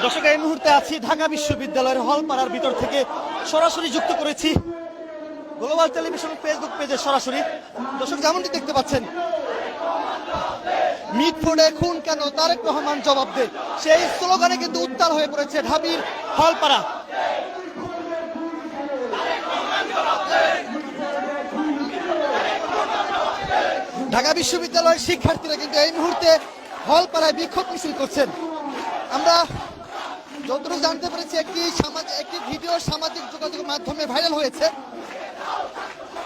দর্শক, এই মুহূর্তে আছি ঢাকা বিশ্ববিদ্যালয়ের হলপাড়ার ভিতর থেকে সরাসরি যুক্ত করেছি গ্লোবাল টেলিভিশন ফেসবুক পেজে সরাসরি। দর্শক, যেমনটি দেখতে পাচ্ছেন, মিটফোর্ডে খুন কেন, তারেক রহমান জবাব দে, সেই স্লোগানে কিন্তু উত্তাল হয়ে পড়েছে ঢাবির হলপাড়া। ঢাকা বিশ্ববিদ্যালয়ের শিক্ষার্থীরা কিন্তু এই মুহূর্তে হলপাড়ায় বিক্ষোভ মিছিল করছেন। আমরা যতটুকু জানতে পেরেছি, একটি ভিডিও সামাজিক যোগাযোগ মাধ্যমে ভাইরাল হয়েছে।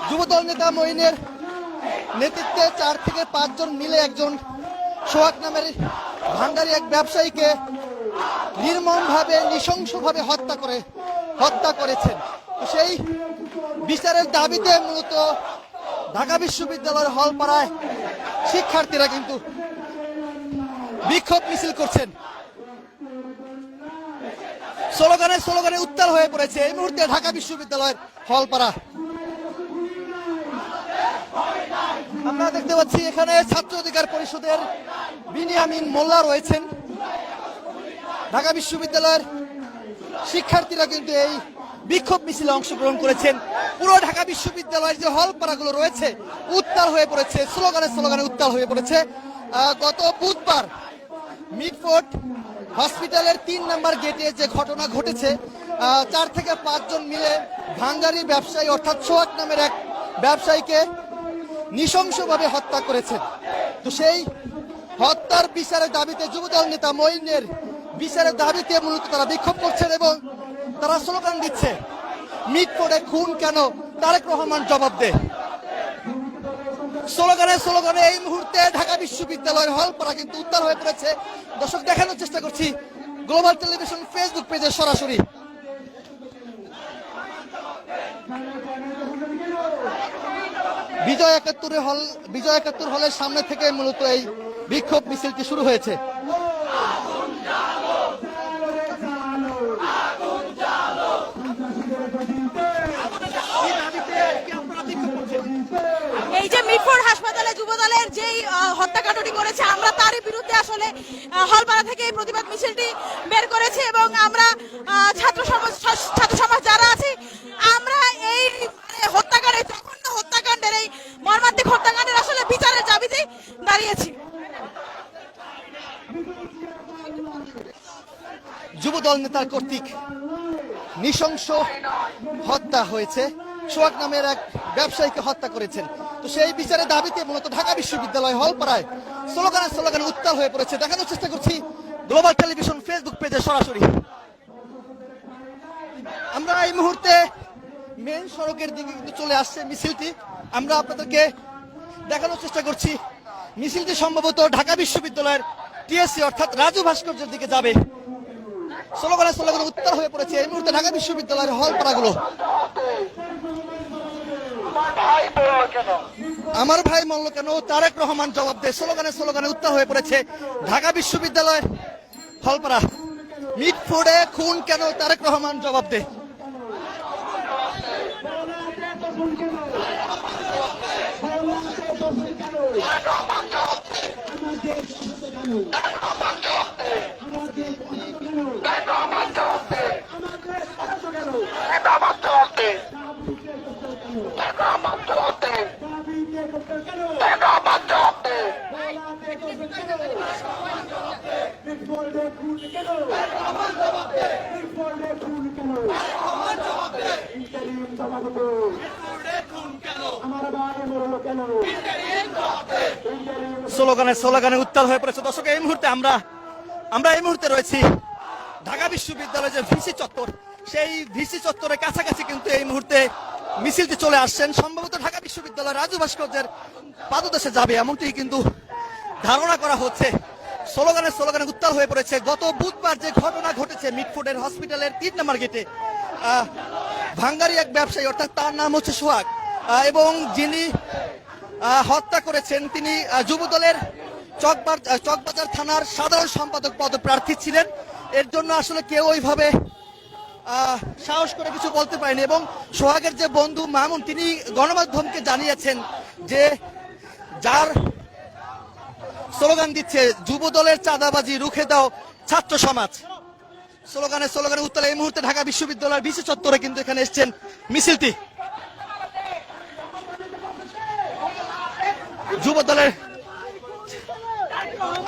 যুবদল নেতা মঈনের নেতৃত্বে 4 থেকে 5 জন মিলে একজন সোহাগ নামের ভান্ডারি এক ব্যবসায়ীকে নির্মমভাবে নৃশংসভাবে হত্যা করেছেন। সেই বিচারের দাবিতে মূলত ঢাকা বিশ্ববিদ্যালয়ের হলপাড়ায় শিক্ষার্থীরা কিন্তু বিক্ষোভ মিছিল করছেন। স্লোগানে উত্তাল হয়ে পড়েছে এই মুহূর্তে ঢাকা বিশ্ববিদ্যালয়ের হলপাড়া। আমরা দেখতে পাচ্ছি এখানে ছাত্র অধিকার পরিষদের বিনিয়ামিন মোল্লা রয়েছেন। ঢাকা বিশ্ববিদ্যালয়ের শিক্ষার্থীরা কিন্তু এই বিক্ষোভ মিছিলে অংশগ্রহণ করেছেন। পুরো ঢাকা বিশ্ববিদ্যালয়ের যে হলপাড়াগুলো রয়েছে উত্তাল হয়ে পড়েছে, স্লোগানে উত্তাল হয়ে পড়েছে। গত বুধবার মিটফোর্ড হসপিটালের 3 নম্বর গেটে যে ঘটনা ঘটেছে, 4 থেকে 5 জন মিলে ভাঙ্গারি ব্যবসায়ী অর্থাৎ সোহাগ নামের এক ব্যবসায়ীকে নৃশংসভাবে হত্যা করেছে। তো সেই হত্যার বিচারের দাবিতে যুবদল নেতা মঈনের বিচারের দাবিতে মূলত তারা বিক্ষোভ করছেন এবং তারা স্লোগান দিচ্ছে, মিটফোর্ডে খুন কেন, তারেক রহমান জবাব দে। স্লোগানে এই মুহূর্তে ঢাকা বিশ্ববিদ্যালয়ের হলপাড়া কিন্তু উত্তাল হয়ে পড়েছে। দর্শক, দেখানোর চেষ্টা করছি গ্লোবাল টেলিভিশন ফেসবুক পেজে সরাসরি। বিজয় 71 হলের সামনে থেকে মূলত এই বিক্ষোভ মিছিলটি শুরু হয়েছে। এই যে মিটফোর্ড হাসপাতালে যুবদলের যেই হত্যাকাণ্ডটি করেছে, আমরা তারই বিরুদ্ধে আসলে হলপাড়া থেকে এই প্রতিবাদ মিছিলটি বের করেছি এবং আমরা ছাত্র সমাজ যারা আছে, আমরা এই হত্যাকাণ্ডের জঘন্য হত্যাকাণ্ডের, এই মর্মান্তিক হত্যাকাণ্ডের আসলে বিচারের দাবিতে দাঁড়িয়েছি। যুবদল নেতার কর্তৃক নৃশংস হত্যা হয়েছে, সোহাগ নামের এক ব্যবসায়ীকে হত্যা করেছেন। তো সেই বিচারের দাবিতে মূলত ঢাকা বিশ্ববিদ্যালয় হলপাড়ায় স্লোগানে উত্তাল হয়ে পড়েছে। দেখানোর চেষ্টা করছি গ্লোবাল টেলিভিশন ফেসবুক পেজে সরাসরি। আমরা এই মুহূর্তে মেন সড়কের দিকে কিন্তু চলে আসছে মিছিলটি। আমরা আপনাদেরকে দেখানোর চেষ্টা করছি মিছিলটি সম্ভবত ঢাকা বিশ্ববিদ্যালয়ের টিএসসি অর্থাৎ রাজু ভাস্কর্যের দিকে যাবে। স্লোগানে উত্তাল হয়ে পড়েছে এই মুহূর্তে ঢাকা বিশ্ববিদ্যালয়ের হলপাড়াগুলো। আমার ভাই মরল কেন, তারেক রহমান জবাব দে, স্লোগানে উত্তাল হয়ে পড়েছে ঢাকা বিশ্ববিদ্যালয়ের হলপাড়া। মিটফোর্ডে খুন কেন, তারেক রহমান জবাব দে। স্লোগানে উত্তাল হয়ে পড়েছে। দর্শক, এই মুহূর্তে আমরা এই মুহূর্তে রয়েছি ঢাকা বিশ্ববিদ্যালয়ের যে ভিসি চত্বর, সেই ভিসি চত্বরের কাছাকাছি কিন্তু এই মুহূর্তে মিছিলটি চলে আসছেন। সম্ভবত ঢাকা বিশ্ববিদ্যালয় রাজু ভাস্কর্যের পাদদেশে যাবে এমনটি কিন্তু ধারণা করা হচ্ছে। স্লোগানে উত্তাল হয়ে পড়েছে। গত বুধবার যে ঘটনা ঘটেছে মিটফোর্ডের হসপিটালের 3 নম্বর গেটে, ভাঙ্গারি এক ব্যবসায়ী অর্থাৎ তার নাম হচ্ছে সোহাগ, এবং যিনি হত্যা করেছেন তিনি যুবদলের চকবাজার থানার সাধারণ সম্পাদক পদপ্রার্থী ছিলেন। এর জন্য আসলে কেউ ওইভাবে সাহস করে কিছু বলতে পারেনি এবং সোহাগের যে বন্ধু মামুন, তিনি গণমাধ্যমকে জানিয়েছেন যে যার স্লোগান দিচ্ছে যুবদলের চাঁদাবাজি রুখে দাও ছাত্র সমাজ, স্লোগানে উত্তাল। এই মুহূর্তে ঢাকা বিশ্ববিদ্যালয়ের বিসি চত্বরে কিন্তু এখানে এসছেন মিছিলটি। যুব দলের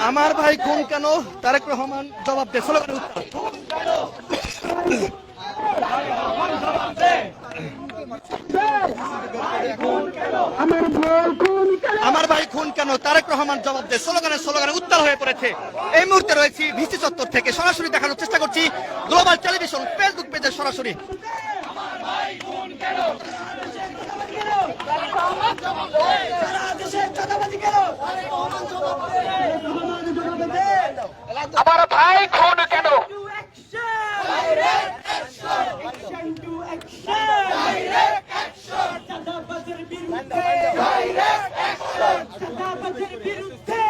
আমার ভাই খুন কেন, তারেক রহমান জবাব দে, স্লোগানে উত্তাল। আমার ভাই খুন কেন, তারেক রহমান জবাব দে, স্লোগানে উত্তাল হয়ে পড়েছে। এই মুহূর্তে রয়েছি ভিসি চত্বর থেকে, সরাসরি দেখানোর চেষ্টা করছি গ্লোবাল টেলিভিশন ফেসবুক পেজে সরাসরি। আমার ভাই খুন কেন, সন্ত্রাসের বিরুদ্ধে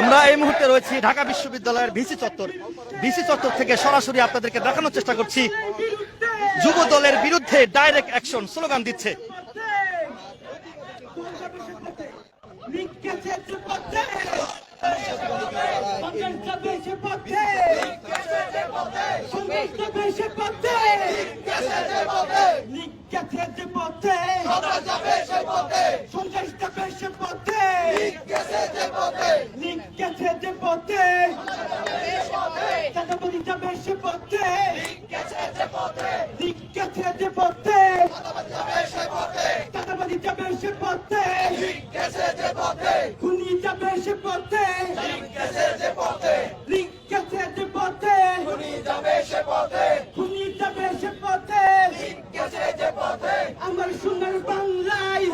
আমরা এই মুহূর্তে রয়েছি ঢাকা বিশ্ববিদ্যালয়ের ভিসি চত্বর থেকে সরাসরি আপনাদেরকে দেখানোর চেষ্টা করছি যুব দলের বিরুদ্ধে ডাইরেক্ট অ্যাকশন স্লোগান দিচ্ছে। আমার সোনার বাংলায়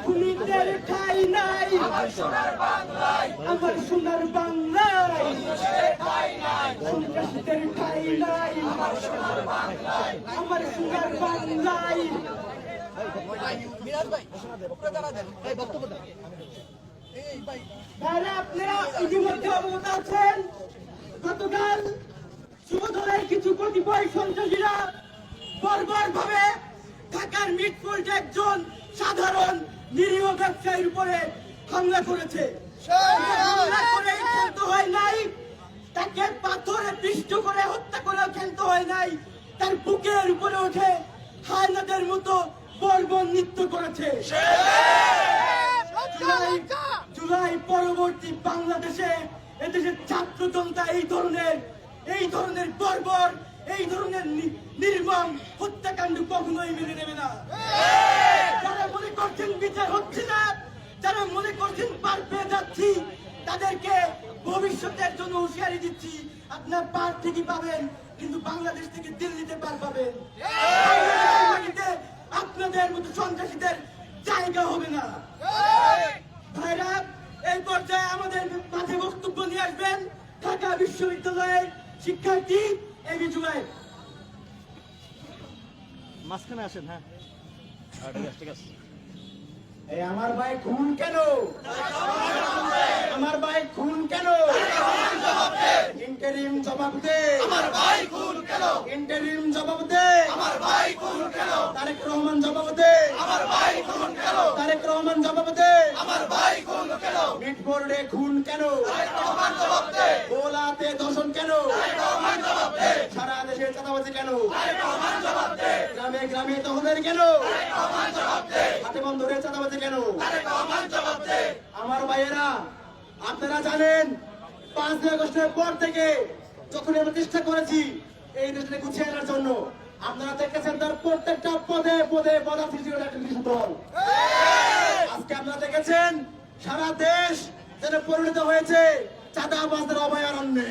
খুনিদের ঠাই নাই, আমার সোনার বাংলায় সন্ত্রাসীদের ঠাই নাই, আমার সোনার বাংলায়। আপনারা ইতিমধ্যে অবগত আছেন, গতকাল যুব দলের কিছু কতিপয় সন্ত্রাসীরা বর্বরভাবে ঢাকার মিটফোর্ডে একজন সাধারণ নিরীহ ব্যবসায়ীর উপরে হামলা করেছে। হামলা করে ক্ষান্ত হয় নাই, তাকে পাথরে পিষ্ট করে হত্যা করে ক্ষান্ত হয় নাই, তার বুকের উপরে উঠে হায়নাদের মতো বর্বর নৃত্য করেছে। জুলাই পরবর্তী বাংলাদেশে এদেশের ছাত্র জনতা এই ধরনের বর্বর, এই ধরনের নির্মম হত্যাকাণ্ড কখনোই মেনে নেবে না। যারা মনে করছেন বিচার হচ্ছে না, যারা মনে করছেন পার পেয়ে যাচ্ছি, তাদেরকে ভবিষ্যতের জন্য হুঁশিয়ারি দিচ্ছি, আপনার পার ঠিকই পাবেন, কিন্তু বাংলাদেশ থেকে দিল্লিতে পার পাবেন। আপনাদের মতো সন্ত্রাসীদের জায়গা হবে না। ভাইরা, এই পর্যায়ে আমাদের মাঝে বক্তব্য নিয়ে আসবেন ঢাকা বিশ্ববিদ্যালয়ের শিক্ষার্থী এবি জুবাইর। মাঝখানে আসেন। হ্যাঁ, ঠিক আছে। আমার ভাই খুন কেন, আমার ভাই খুন কেন, ইন্টারিম জবাব দে, আমার ভাই খুন কেন, ইন্টারিম জবাব দে, আমার ভাই খুন কেন, তারেক রহমান জবাব দে, আমার ভাই খুন কেন, তারেক রহমান জবাব দে, আমার ভাই খুন কেন, মিটফোর্ডে খুন কেন, তারেক রহমান জবাব দে, ভোলাতে দর্শন কেন, তারেক রহমান জবাব দে, সারা দেশে চাঁদাবাজি কেন, তারেক রহমান জবাব দে, গ্রামে গ্রামে তহবিল কেন, তারেক রহমান জবাব দে, হাতে বন্ধরে চাঁদাবাজি কেন, তারেক রহমান জবাব দে। আমার ভাইয়েরা, আপনারা জানেন 5 আগস্টের পর থেকে যখন আমরা চেষ্টা করেছি এই দেশটাকে গুছিয়ে আনার জন্য, আপনারা দেখেছেন তার প্রত্যেকটা পদে পদে পদার্থী ছিল একটা নিষিদ্ধ দল। আজকে আপনারা দেখেছেন সারা দেশ যেন পরিণত হয়েছে চাঁদাবাজদের অভয়ারণ্যে।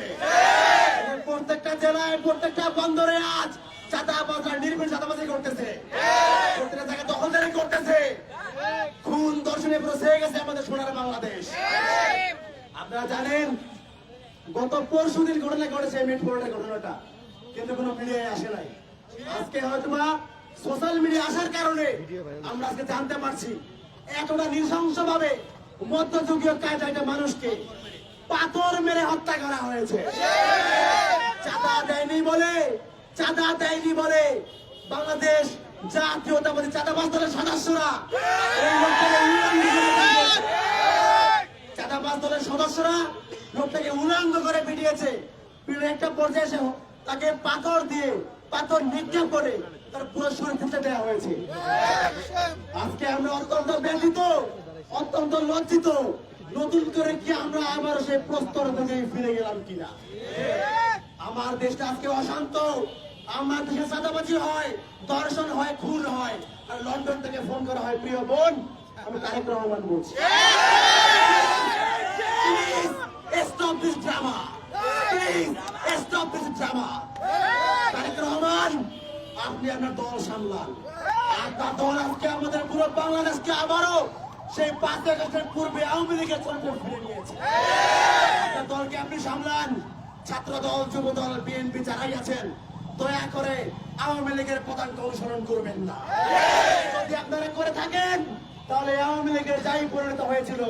প্রত্যেকটা জেলায়, প্রত্যেকটা বন্দরে আজ চাঁদাবাজরা নির্বিঘ্ন চাঁদাবাজি করতেছে, প্রত্যেকটা জায়গায় দখলদারি করতেছে, খুন দর্শনে পুরো ছেয়ে গেছে আমাদের সোনার বাংলাদেশ। আপনারা জানেন গত পরশুদিন ঘটনা ঘটেছে, মিটফোর্ডের ঘটনাটা, কিন্তু কোনো মিডিয়ায় আসে নাই। আজকে হয়তোবা সোশ্যাল মিডিয়া আসার কারণে আমরা আজকে জানতে পারছি এতটা নৃশংস ভাবে মধ্যযুগীয় কায়দায় মানুষকে পাথর মেরে হত্যা করা হয়েছে। চাঁদা দেয়নি বলে বাংলাদেশ জাতীয়তাবাদী চাঁদাবাজ দলের সদস্যরা এই লোকটাকে চাঁদাবাজ দলের সদস্যরা লোকটাকে উলঙ্গ করে পিটিয়েছে। পিটিয়ে একটা পর্যায়ে এসে তাকে পাথর নিক্ষেপ করে তার পুরো শরীর ফেটে দেওয়া হয়েছে। আজকে আমরা অত্যন্ত ব্যথিত, অত্যন্ত লজ্জিত। নতুন করে কি আমরা আবার সেই প্রস্তর থেকে ফিরে গেলাম কিনা? আমার দেশটা আজকে অশান্ত। আমার দেশে চাঁদাবাজি হয়, ধর্ষণ হয়, খুন হয়, আর লন্ডন থেকে ফোন করা হয়, প্রিয় বোন আমি তারেক রহমান বলছি, stop this drama, please stop this drama. Tarek Rahman, আপনি আপনার দল সামলান। আপনার দল আজকে আমাদের পুরো বাংলাদেশকে আবারও সেই 5 আগস্টের পূর্বে আওয়ামী লীগের চরিত্রে ফিরে নিয়েছে। আপনার দলকে আপনি সামলান। ছাত্র দল, যুব দল, বিএনপি যারাই আছেন, দয়া করে আওয়ামী লীগের পতাকা অনুসরণ করবেন না। যদি আপনারা করে থাকেন তাহলে আওয়ামী লীগের যাই পরিণত হয়েছিল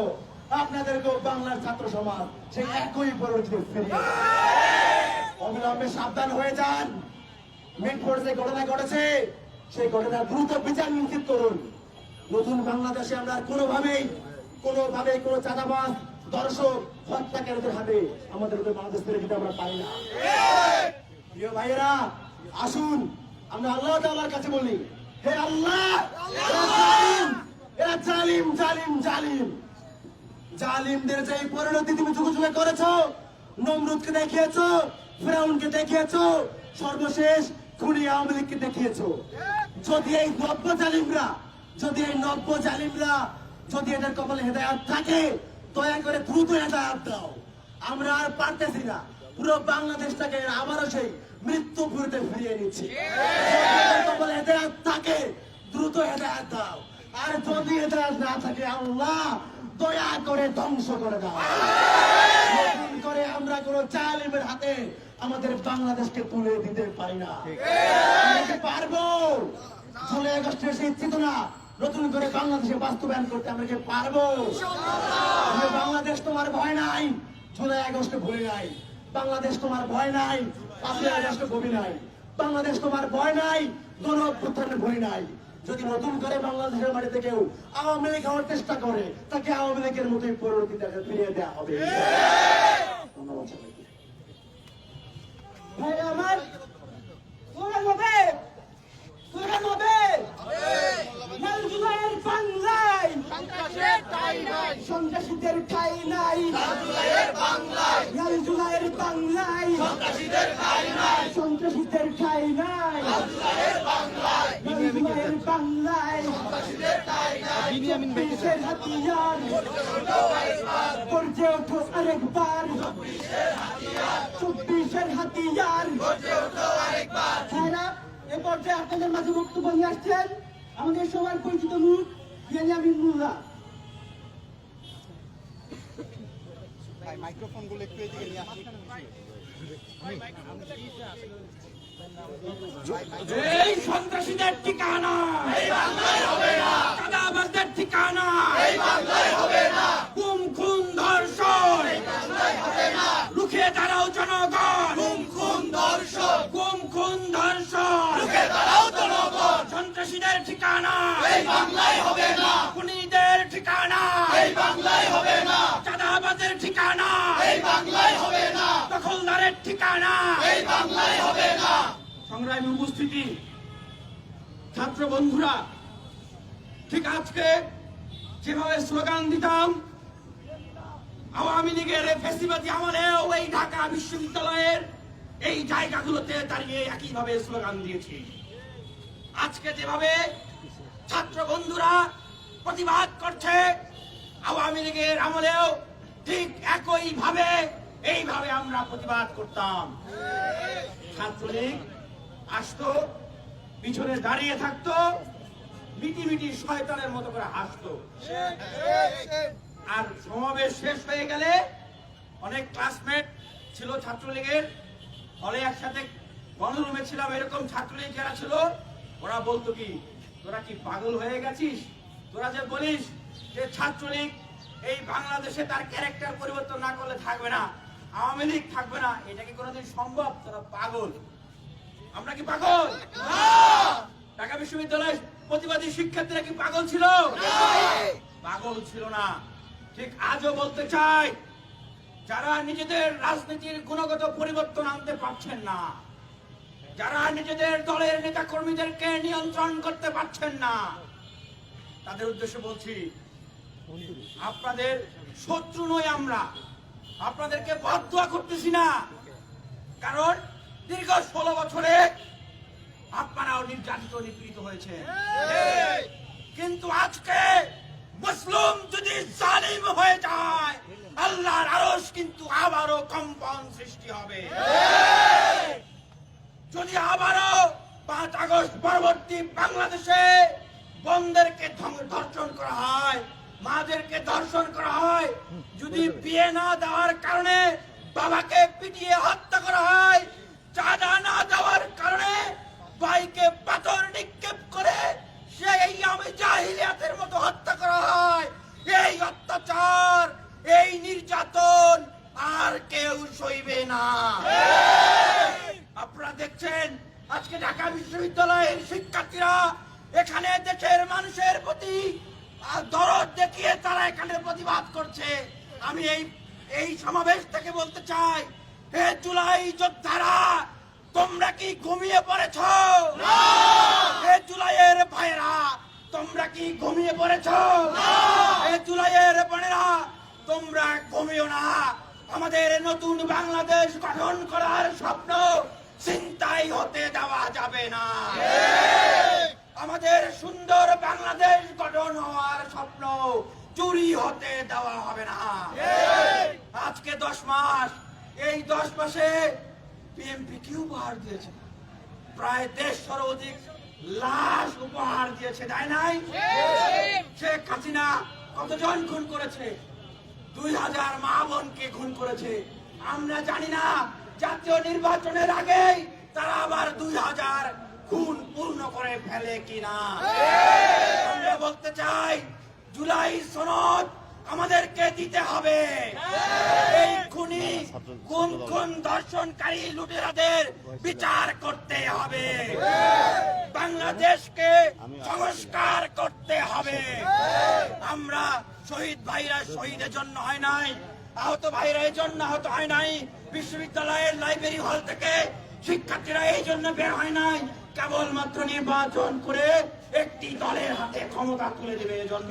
আপনাদেরকেও বাংলার ছাত্র সমাজ সেই একই পরিণতি ফিরিয়ে অবিলম্বে সাবধান হয়ে যান। মিটফোর্ডে যে ঘটনা ঘটেছে সেই ঘটনার দ্রুত বিচার নিশ্চিত করুন। নতুন বাংলাদেশে আমরা আর কোনোভাবেই কোনো চাঁদাবাজ, দর্শক, হত্যাকারীদের হাতে আমাদের বাংলাদেশ থেকে কিন্তু আমরা পাই না। প্রিয় ভাইয়েরা, আসুন আমরা আল্লাহ তাআলার কাছে বলি, হে আল্লাহ, এরা জালিম জালিম জালিম জালিমদের যে পরিণতি তুমি যুগে যুগে করেছো, নমরুদকে দেখিয়েছো, ফিরাউনকে দেখিয়েছো, সর্বশেষ খুনি আওয়ামী লীগকে দেখিয়েছো। যদি এই নব্য জালিমরা যদি এদের কপালে হেদায়াত থাকে, দয়া করে দ্রুত হেদায়াত দাও। আমরা আর পারতেছি না, পুরো বাংলাদেশটাকে আবারও সেই মৃত্যু ঘুরতে ফিরিয়ে নিচ্ছি। কপালে হেদায়াত থাকে, দ্রুত হেদায়াত দাও। আর যদি হেদায়াত না থাকে, আল্লাহ দয়া করে ধ্বংস করে দাও। নতুন করে আমরা কোন জালিমের হাতে আমাদের বাংলাদেশকে তুলে দিতে পারি না। আমরা কি পারবো? জুলাই আগস্টের সেই চেতনা নতুন করে বাংলাদেশে বাস্তবায়ন করতে আমরা কি পারবো? বাংলাদেশ তোমার ভয় নাই, জুলাই আগস্টে ভুলি নাই। বাংলাদেশ তোমার ভয় নাই, 5ই আগস্টে ভুলি নাই। বাংলাদেশ তোমার ভয় নাই, গণ অভ্যুত্থানে ভুলি নাই। যদি নতুন করে বাংলাদেশের মাটিতে কেউ আওয়ামী লীগ হওয়ার চেষ্টা করে, তাকে আওয়ামী লীগের মতোই পরিণতিটাকে ফিরিয়ে দেওয়া হবে। ধন্যবাদ সবাইকে। ভাই আমার স্লোগান হবে লাল জুলাইয়ের বাংলায় সন্ত্রাসীদের ঠাঁই নাই, লাল জুলাইয়ের বাংলায় সন্ত্রাসীদের ঠাঁই নাই, লাল জুলাইয়ের বাংলায় চব্বিশের হাতিয়ার গর্জে ওঠো আরেকবার, 24-এর হাতিয়ার। এ পর্যায়ে আপনাদের মাঝে বক্তব্য নিয়ে আসছেন আমাদের সবার পরিচিত মুখ বিনিয়ামিন মোল্লা। মাইক্রোফোনগুলো একটু এদিকে নিয়ে আসুন। এই সন্ত্রাসীদের ঠিকানা এই বাংলায় হবে না, চাঁদাবাজদের ঠিকানা এই বাংলায় হবে না, গুম খুন ধর্ষণ এই বাংলায় হবে না, রুখে দাঁড়াও জনগণ, গুম খুন ধর্ষণ রুখে দাঁড়াও জনগণ, সন্ত্রাসীদের ঠিকানা এই বাংলায় হবে না, খুনিদের ঠিকানা এই বাংলায় হবে না, চাঁদাবাজের ঠিকানা এই বাংলায় হবে না, দখলদারের ঠিকানা এই বাংলায় হবে না। সংগ্রামী উপস্থিতি, ছাত্র বন্ধুরা, ঠিক আজকে যেভাবে স্লোগান দিতাম আওয়ামী লীগের ফ্যাসিবাদী আমলেও এই ঢাকা বিশ্ববিদ্যালয়ের এই জায়গাগুলোতে দাঁড়িয়ে একইভাবে স্লোগান দিয়েছি। আজকে যেভাবে ছাত্র বন্ধুরা প্রতিবাদ করছে আওয়ামী লীগের আমলেও ঠিক একইভাবে এইভাবে আমরা প্রতিবাদ করতাম। ছাত্রলীগ আসতো, পিছনে দাঁড়িয়ে থাকতো, মিটি শয়তানের মতো করে হাসতো। আর সমাবেশ শেষ হয়ে গেলে অনেক ক্লাসমেট ছিল ছাত্রলীগের, হলে একসাথে গণরুমে ছিলাম, এরকম ছাত্রলীগ যারা ছিল ওরা বলতো কি, তোরা কি পাগল হয়ে গেছিস? তোরা যে বলিস যে ছাত্রলীগ এই বাংলাদেশে তার ক্যারেক্টার পরিবর্তন না করলে থাকবে না, আওয়ামী লীগ থাকবে না। এটা কি কোনোদিন সম্ভব? তারা পাগল। আমরা কি পাগল? ঢাকা বিশ্ববিদ্যালয়ের প্রতিবাদী শিক্ষার্থীরা কি পাগল ছিল? পাগল ছিল না। ঠিক আজও বলতে চাই, যারা নিজেদের রাজনীতির গুণগত পরিবর্তন আনতে পারছেন না, যারা নিজেদের দলের নেতা কর্মীদেরকে নিয়ন্ত্রণ করতে পারছেন না, তাদের উদ্দেশ্যে বলছি, আপনাদের শত্রু নই আমরা, আপনাদেরকে বদদোয়া করতেছি না। কারণ দীর্ঘ 16 বছরে আপনারাও নির্যাতিত নিপীড়িত হয়েছে, কিন্তু আজকে মুসলিম যদি জালিম হয়ে যায়, আল্লাহর আরশ কিন্তু আবারও কম্পন সৃষ্টি হবে। যদি আবারও 5 আগস্ট পরবর্তী বাংলাদেশে বোনদেরকে ধর্ষণ করা হয়, মাদেরকে ধর্ষণ করা হয়, যদি বিয়ে না দেওয়ার কারণে বাবাকে পিটিয়ে হত্যা করা হয়, চাঁদা না দেওয়ার কারণে ভাইকে পাথর নিক্ষেপ করে সেই আমি জাহিলিয়াতের মতো হত্যা করা হয়, এই অত্যাচার, এই নির্যাতন আর কেউ সইবে না। আপনারা দেখছেন আজকে ঢাকা বিশ্ববিদ্যালয়ের শিক্ষার্থীরা এখানে দেশের মানুষের প্রতি দরদ দেখিয়ে তারা এখানে প্রতিবাদ করছে। আমি এই সমাবেশ থেকে বলতে চাই, হে জুলাই যোদ্ধারা, তোমরা কি ঘুমিয়ে পড়েছ? হে জুলাইয়ের ভাইরা, তোমরা কি ঘুমিয়ে পড়েছ? হে জুলাইয়ের বোনেরা, তোমরা ঘুমিও না। আমাদের নতুন বাংলাদেশ গঠন করার স্বপ্ন চিন্তাই হতে দেওয়া যাবে না। আমাদের সুন্দর বাংলাদেশ গঠন হওয়ার স্বপ্ন চুরি হতে দেওয়া হবে না। আজকে 10 মাস, এই 10 মাসে বিএনপি কি উপহার দিয়েছে? প্রায় 150 অধিক লাশ উপহার দিয়েছে, তাই নাই? শেখ হাসিনা কতজন খুন করেছে? 2000 মা বোনকে খুন করেছে। আমরা জানি না জাতীয় নির্বাচনের আগেই তারা আবার 2000 খুন পূর্ণ করে ফেলে কিনা। আমরা বলতে চাই, জুলাই সনদ আমাদেরকে দিতে হবে। এই খুনি খুন ধর্ষণকারী লুটেরাদের বিচার করতে হবে। বাংলাদেশকে সংস্কার করতে হবে। আমরা শহীদ ভাইরা শহীদের জন্য হয় নাই, আহত ভাইরা এই জন্য আহত হয় নাই, বিশ্ববিদ্যালয়ের লাইব্রেরি হল থেকে শিক্ষার্থীরা এই জন্য বের হয় নাই কেবলমাত্র নির্বাচন করে একটি দলের হাতে ক্ষমতা তুলে দেবে এজন্য।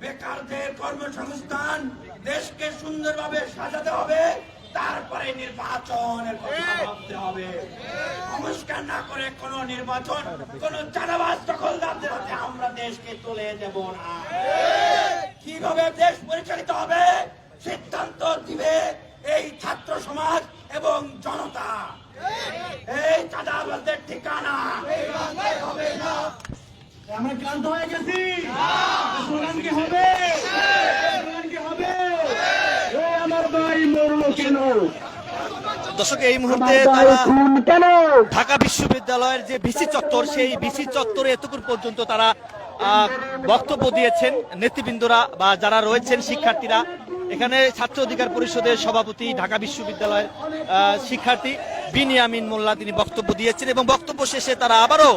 বেকারদের কর্মসংস্থান, দেশকে সুন্দরভাবে সাজাতে হবে, তারপরে নির্বাচনের কথা ভাবতে হবে। সংস্কার না করে কোন নির্বাচন কোন চাঁদাবাজ দখলদারদের হাতে আমরা দেশকে তুলে দেব না। কিভাবে দেশ পরিচালিত হবে সিদ্ধান্ত দিবে এই ছাত্র সমাজ এবং জনতা। এই চাঁদাবাজদের ঠিকানা এই বাংলায় হবে না। আমরা ক্লান্ত হয়ে গেছি। স্লোগান কি হবে? স্লোগান কি হবে? ও আমার ভাই মরলো কেন? দর্শক, এই মুহূর্তে তারা ঢাকা বিশ্ববিদ্যালয়ের যে ভিসি চত্বর, সেই ভিসি চত্বরে এতক্ষণ পর্যন্ত তারা বক্তব্য দিয়েছেন নেতৃবৃন্দরা বা যারা রয়েছেন শিক্ষার্থীরা। এখানে ছাত্র অধিকার পরিষদের সভাপতি ঢাকা বিশ্ববিদ্যালয়ের শিক্ষার্থী বিনিয়ামিন মোল্লা তিনি বক্তব্য দিয়েছেন এবং বক্তব্য শেষে তারা আবারও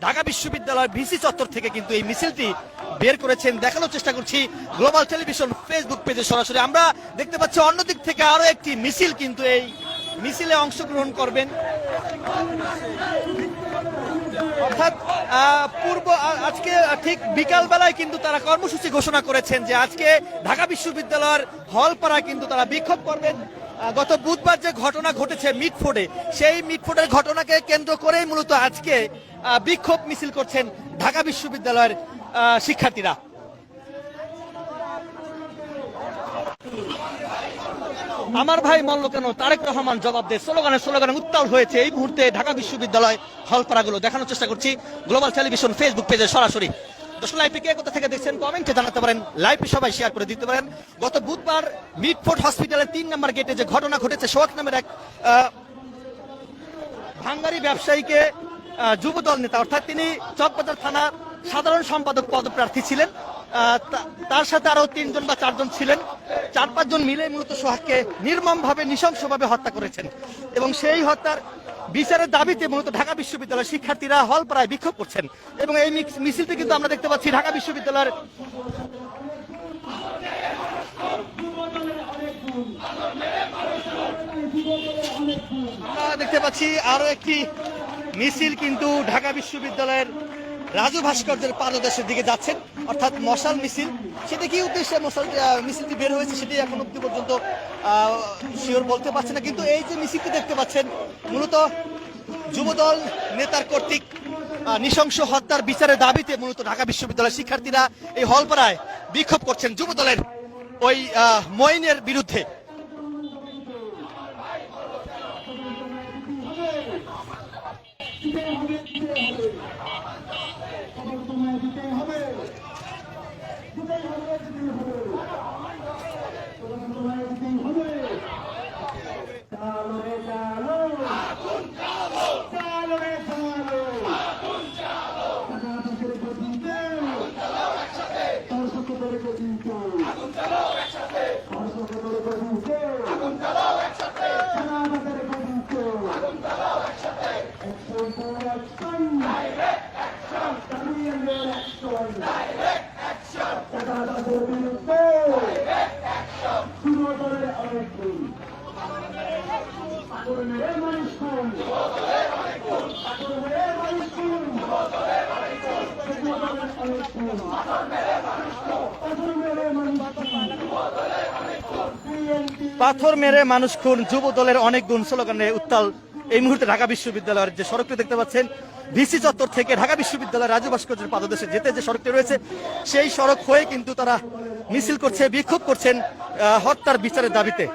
ঢাকা বিশ্ববিদ্যালয়ের ভিসি চত্বর থেকে কিন্তু এই মিছিলটি বের করেছেন। দেখানোর চেষ্টা করছি গ্লোবাল টেলিভিশন ফেসবুক পেজে সরাসরি। আমরা দেখতে পাচ্ছি অন্যদিক থেকে আরো একটি মিছিল কিন্তু এই মিছিলে অংশগ্রহণ করবেন। অর্থাৎ আজকে ঠিক বিকাল বেলায় কিন্তু তারা কর্মসূচি ঘোষণা করেছেন যে আজকে ঢাকা বিশ্ববিদ্যালয়ের হলপাড়া কিন্তু তারা বিক্ষোভ করবেন। গত বুধবার যে ঘটনা ঘটেছে মিটফোর্ডে, সেই মিটফোর্ডের ঘটনাকে কেন্দ্র করেই মূলত আজকে বিক্ষোভ মিছিল করছেন ঢাকা বিশ্ববিদ্যালয়ের শিক্ষার্থীরা। আমার ভাই মরল কেন, তারেক রহমান জবাব দে, স্লোগানে উত্তাল হয়েছে এই মুহূর্তে ঢাকা বিশ্ববিদ্যালয় হলপাড়াগুলো। দেখানোর চেষ্টা করছি গ্লোবাল টেলিভিশন ফেসবুক পেজে সরাসরি। দর্শক, লাইভটি কে কোথা থেকে দেখছেন কমেন্টে জানাতে পারেন, লাইভটি সবাই শেয়ার করে দিতে পারেন। গত বুধবার মিটফোর্ড হসপিটালের 3 নম্বর গেটে যে ঘটনা ঘটেছে, সোহাগ নামের এক ভাঙ্গারি ব্যবসায়ীকে যুবদল নেতা, অর্থাৎ তিনি চকবাজার থানার সাধারণ সম্পাদক পদপ্রার্থী ছিলেন, তার সাথে আরো 3 জন বা 4 জন ছিলেন, 4-5 জন মিলে মূলত সোহাগকে নির্মমভাবে নৃশংসভাবে হত্যা করেছেন এবং সেই হত্যার বিচারের দাবিতে মূলত ঢাকা বিশ্ববিদ্যালয়ের শিক্ষার্থীরা হলপাড়ায় বিক্ষোভ করছেন এবং এই মিছিলটি কিন্তু আমরা দেখতে পাচ্ছি ঢাকা বিশ্ববিদ্যালয়ের দেখতে পাচ্ছি আরো একটি মিছিল কিন্তু ঢাকা বিশ্ববিদ্যালয়ের রাজু ভাস্কর্যের পাদদেশের দিকে যাচ্ছেন, অর্থাৎ মশাল মিছিল। সেটা কি উদ্দেশ্যে মিছিলটি বের হয়েছে সেটি এখন অব্দি পর্যন্ত শিওর বলতে পারছে না, কিন্তু এই যে মিছিলটি দেখতে পাচ্ছেন মূলত যুবদল নেতার কর্তৃক নৃশংস হত্যার বিচারের দাবিতে মূলত ঢাকা বিশ্ববিদ্যালয়ের শিক্ষার্থীরা এই হলপাড়ায় বিক্ষোভ করছেন যুবদলের ওই মঈনের বিরুদ্ধে। পাথর মেরে মানুষ খুন, যুব দলের অনেক গুণ স্লোগানে উত্তাল এই মুহূর্তে ঢাকা বিশ্ববিদ্যালয়ের যে সড়কটি দেখতে পাচ্ছেন ভিসি চত্বর থেকে ঢাকা বিশ্ববিদ্যালয়ের রাজু ভাস্কর্যের পাদদেশে যেতে যে সড়কটি রয়েছে সেই সড়ক হয়ে কিন্তু তারা মিছিল করছে, বিক্ষোভ করছেন হত্যার বিচারের দাবিতে।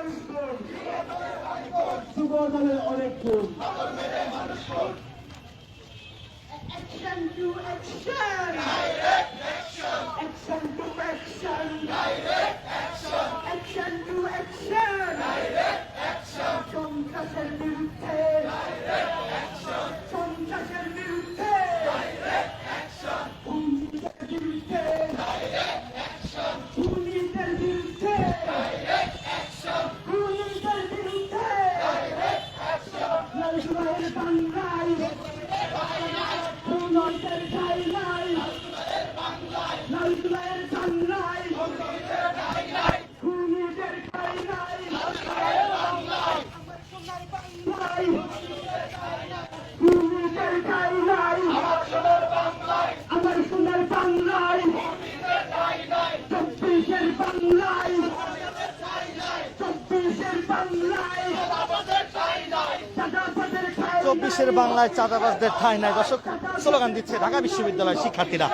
চব্বিশের বাংলায় চাঁদাবাজদের ঠাঁই নাই দর্শক স্লোগান দিচ্ছে ঢাকা বিশ্ববিদ্যালয়ের শিক্ষার্থীরা।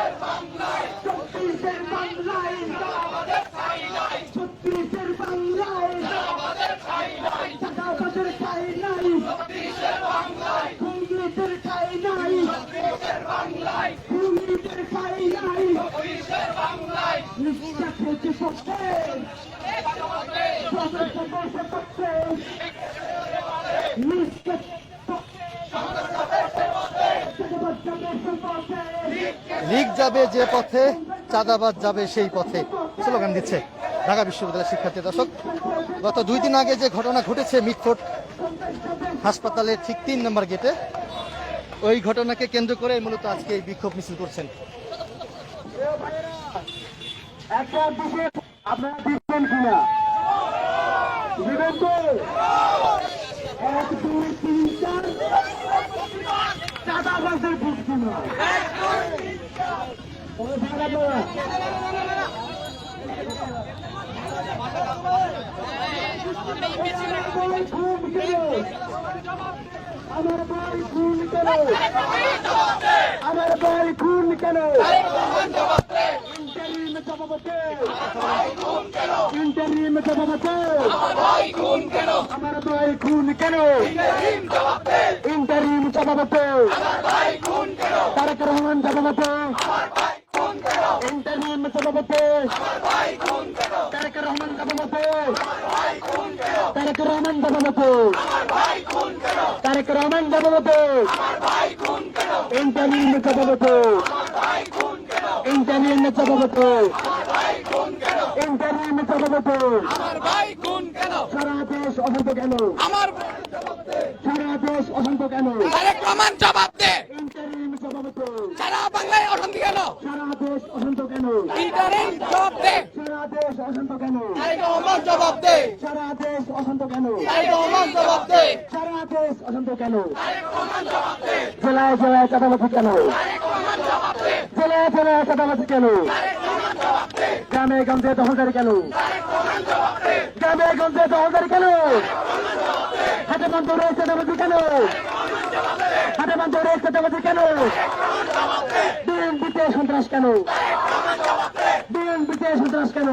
লীগ যাবে যে পথে, চাঁদাবাজ যাবে সেই পথে স্লোগান দিচ্ছে ঢাকা বিশ্ববিদ্যালয়ের শিক্ষার্থী। দর্শক গত 2 দিন আগে যে ঘটনা ঘটেছে মিটফোর্ট হাসপাতালের ঠিক 3 নম্বর গেটে, ওই ঘটনাকে কেন্দ্র করে মূলত আজকে এই বিক্ষোভ মিছিল করছেন। আপনারা দেখবেন কিনা? দেখবেন তো 1 2 3 4 চাঁদাবাজের বুদ্ধি নয়। আমার ভাই খুন কেন? আমার ভাই খুন কেন? ইন্টারিম সভাপতি, ইন্টারিম সভাপতি, আমার ভাই খুন কেন? ইন্টারিম সভাপতি তারেক রহমান সভাপতি, ইন্টারিম সভাপতি তারেক রহমান সভাপতি, তারেক রহমান সভাপতি, তারেক রহমান সভাপতি, ইন্টারিম সভাপতি, ইন্টারিম সভাপতি, ইন্টারিম সভাপতি, আমার ভাই খুন কেন সারা দেশ অশান্ত কেন, আমার সারা দেশ অশান্ত কেন, তারেক রহমান জবাব দে ইন্টারিম সভাপতি, সারা বাংলায় অশান্তি কেন সারা দেশ অশান্ত কেন, ইন্টারিম জবাব দে সারা দেশ অশান্ত কেন, তারেক রহমান জবাব দে সারা দেশ অশান্ত কেন, তারেক রহমান জবাব দে সারা দেশ অশান্ত কেন, জেলায় জেলায় চাঁদাবাজি কেন, জেলায় জেলায় চাঁদাবাজি কেন, গ্রামে গঞ্জে দখলদারি কেন, গ্রামে গঞ্জে দখলদারি কেন, হাটে বন্দরে চাঁদাবাজি কেন, হাটে বন্দরে চাঁদাবাজি কেন, বিএনপিতে সন্ত্রাস কেন, বিএনপিতে সন্ত্রাস কেন,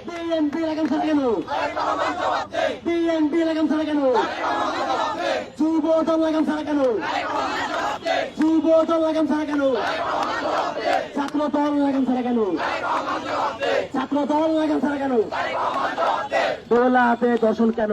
বিএনপি লাগাম ছাড়া কেন, বিএনপি লাগাম ছাড়া কেন, যুব দল লাগাম ছাড়া কেন, যুব দল লাগাম ছাড়া কেন, ছাত্র দল লাগাম ছাড়া কেন, ছাত্র দল লাগাম ছাড়া কেন, দোলাতে দর্শন কেন,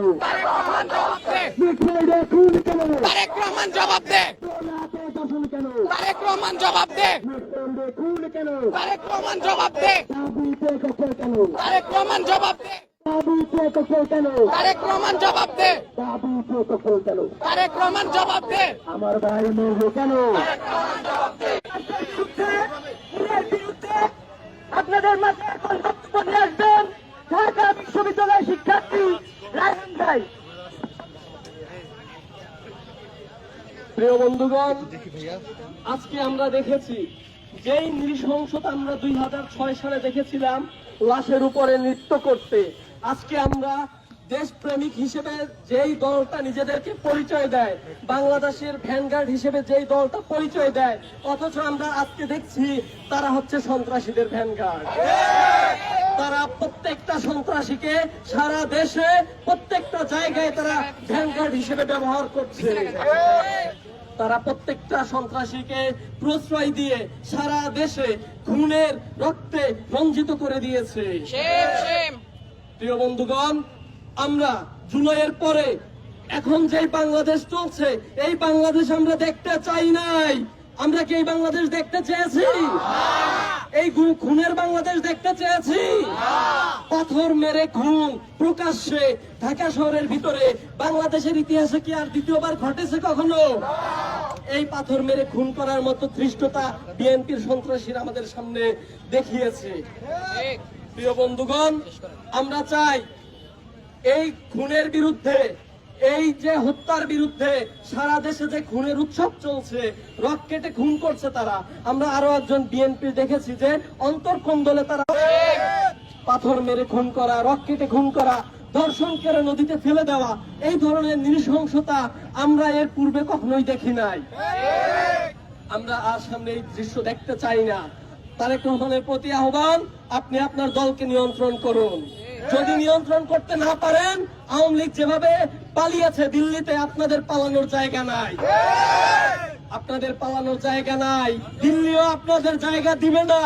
মিছিলে খুন কেন, তারেক রহমান জবাব দে দোলাতে দর্শন কেন, তারেক রহমান জবাব দে মিছিলে খুন কেন, তারেক রহমান জবাব দে দাবিতে ককল কেন, তারেক রহমান জবাব দে দাবিতে ককল কেন, তারেক রহমান জবাব দে দাবিতে ককল কেন, তারেক রহমান জবাব দে আমার ভাই মরবে কেন, আপনাদের মাঝে এখন বক্তব্য নিয়ে আসবেন ঢাকা বিশ্ববিদ্যালয়ের শিক্ষার্থী রায়হান ভাই। প্রিয় বন্ধুগণ, আজকে আমরা দেখেছি যেই নৃশংসতা আমরা 2006 সালে দেখেছিলাম লাশের উপরে নৃত্য করতে, আজকে আমরা দেশপ্রেমিক হিসেবে যেই দলটা নিজেদেরকে পরিচয় দেয়, বাংলাদেশের ভ্যানগার্ড হিসেবে যেই দলটা পরিচয় দেয়, অথচ আমরা আজকে দেখছি তারা হচ্ছে সন্ত্রাসীদের ভ্যানগার্ড। তারা প্রত্যেকটা সন্ত্রাসীকে সারা দেশে প্রত্যেকটা জায়গায় তারা ভ্যানগার্ড হিসেবে ব্যবহার করছে। তারা প্রত্যেকটা সন্ত্রাসীকে প্রশ্রয় দিয়ে সারা দেশে খুনের রক্তে রঞ্জিত করে দিয়েছে। প্রিয় বন্ধুগণ, আমরা জুলাইয়ের পরে এখন যে বাংলাদেশ চলছে, এই বাংলাদেশ আমরা দেখতে চাই নাই। আমরা কি এই বাংলাদেশ দেখতে চেয়েছি? এই খুনের বাংলাদেশ দেখতে চেয়েছি? পাথর মেরে খুন প্রকাশ্যে ঢাকা শহরের ভিতরে বাংলাদেশের ইতিহাসে কি আর দ্বিতীয়বার ঘটেছে কখনো? এই পাথর মেরে খুন করার মতো ধৃষ্টতা বিএনপির সন্ত্রাসীরা আমাদের সামনে দেখিয়েছে। প্রিয় বন্ধুগণ, আমরা চাই এই খুনের বিরুদ্ধে, এই যে হত্যার বিরুদ্ধে সারা দেশে যে খুনের উৎসব চলছে, রকেটে খুন করছে তারা, আমরা আরো একজন বিএনপি দেখেছি যে অন্তর্কন্দলে তারা পাথর মেরে খুন করা, রকেটে খুন করা, ধর্ষণ করে নদীতে ফেলে দেওয়া, এই ধরনের নৃশংসতা আমরা এর পূর্বে কখনোই দেখি নাই। আমরা আর সামনে এই দৃশ্য দেখতে চাই না। তারেক রহমানের প্রতি আহ্বান, আপনি আপনার দলকে নিয়ন্ত্রণ করুন। যদি নিয়ন্ত্রণ করতে না পারেন, আওয়ামী লীগ যেভাবে পালিয়েছে দিল্লিতে, আপনাদের পালানোর জায়গা নাই, আপনাদের পালানোর জায়গা নাই। দিল্লিও আপনাদের জায়গা দিবে না।